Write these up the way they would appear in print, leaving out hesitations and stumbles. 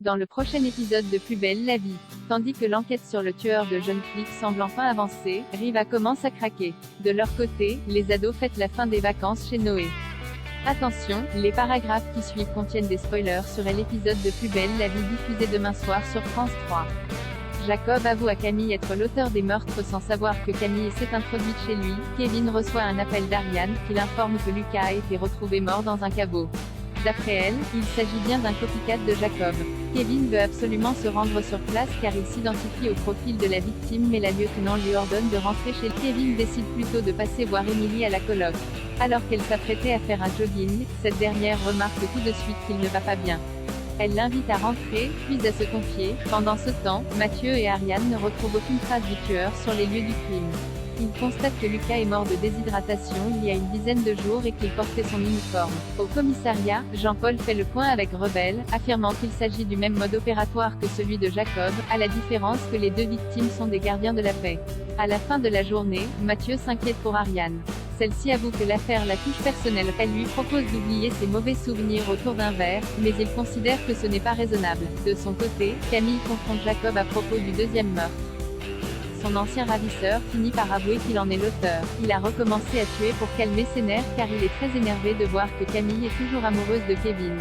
dans le prochain épisode de Plus belle la vie. Tandis que l'enquête sur le tueur de jeunes flics semble enfin avancer, Riva commence à craquer. De leur côté, les ados fêtent la fin des vacances chez Noé. Attention, les paragraphes qui suivent contiennent des spoilers sur l'épisode de Plus belle la vie diffusé demain soir sur France 3. Jacob avoue à Camille être l'auteur des meurtres sans savoir que Camille s'est introduite chez lui. Kevin reçoit un appel d'Ariane, qui l'informe que Lucas a été retrouvé mort dans un caveau. D'après elle, il s'agit bien d'un copycat de Jacob. Kevin veut absolument se rendre sur place car il s'identifie au profil de la victime mais la lieutenant lui ordonne de rentrer chez lui. Kevin décide plutôt de passer voir Émilie à la coloc. Alors qu'elle s'apprêtait à faire un jogging, cette dernière remarque tout de suite qu'il ne va pas bien. Elle l'invite à rentrer, puis à se confier. Pendant ce temps, Mathieu et Ariane ne retrouvent aucune trace du tueur sur les lieux du crime. Ils constatent que Lucas est mort de déshydratation il y a une dizaine de jours et qu'il portait son uniforme. Au commissariat, Jean-Paul fait le point avec Rebelle, affirmant qu'il s'agit du même mode opératoire que celui de Jacob, à la différence que les deux victimes sont des gardiens de la paix. À la fin de la journée, Mathieu s'inquiète pour Ariane. Celle-ci avoue que l'affaire la touche personnelle. Elle lui propose d'oublier ses mauvais souvenirs autour d'un verre, mais il considère que ce n'est pas raisonnable. De son côté, Camille confronte Jacob à propos du deuxième meurtre. Son ancien ravisseur finit par avouer qu'il en est l'auteur. Il a recommencé à tuer pour calmer ses nerfs car il est très énervé de voir que Camille est toujours amoureuse de Kevin.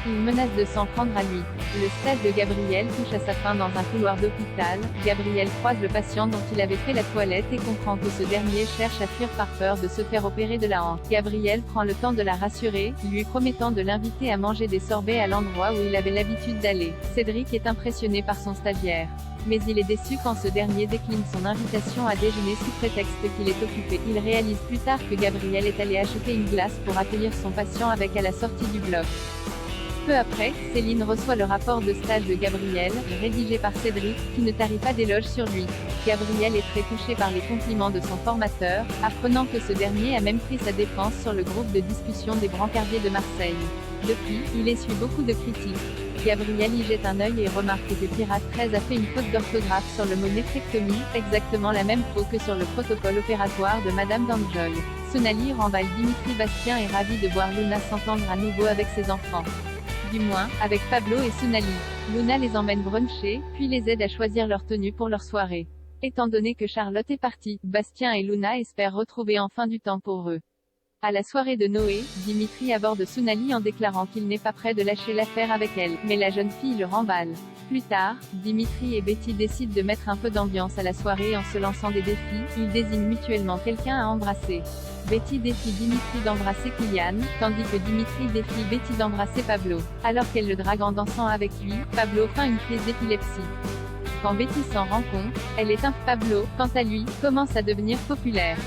Il menace de s'en prendre à lui. Le stage de Gabriel touche à sa fin dans un couloir d'hôpital. Gabriel croise le patient dont il avait fait la toilette et comprend que ce dernier cherche à fuir par peur de se faire opérer de la hanche. Gabriel prend le temps de la rassurer, lui promettant de l'inviter à manger des sorbets à l'endroit où il avait l'habitude d'aller. Cédric est impressionné par son stagiaire. Mais il est déçu quand ce dernier décline son invitation à déjeuner sous prétexte qu'il est occupé. Il réalise plus tard que Gabriel est allé acheter une glace pour accueillir son patient avec à la sortie du bloc. Peu après, Céline reçoit le rapport de stage de Gabriel, rédigé par Cédric, qui ne tarit pas d'éloges sur lui. Gabriel est très touché par les compliments de son formateur, apprenant que ce dernier a même pris sa défense sur le groupe de discussion des brancardiers de Marseille. Depuis, il essuie beaucoup de critiques. Gabriel y jette un œil et remarque que Pirate 13 a fait une faute d'orthographe sur le mot néphrectomie, exactement la même faute que sur le protocole opératoire de Madame Danjoy. Sonali remballe Dimitri. Bastien est ravi de voir Luna s'entendre à nouveau avec ses enfants. Du moins, avec Pablo et Sonali. Luna les emmène bruncher, puis les aide à choisir leur tenue pour leur soirée. Étant donné que Charlotte est partie, Bastien et Luna espèrent retrouver enfin du temps pour eux. À la soirée de Noé, Dimitri aborde Sonali en déclarant qu'il n'est pas prêt de lâcher l'affaire avec elle, mais la jeune fille le remballe. Plus tard, Dimitri et Betty décident de mettre un peu d'ambiance à la soirée en se lançant des défis. Ils désignent mutuellement quelqu'un à embrasser. Betty défie Dimitri d'embrasser Kylian, tandis que Dimitri défie Betty d'embrasser Pablo. Alors qu'elle le drague en dansant avec lui, Pablo feint une crise d'épilepsie. Quand Betty s'en rend compte, elle éteint. Pablo, quant à lui, commence à devenir populaire.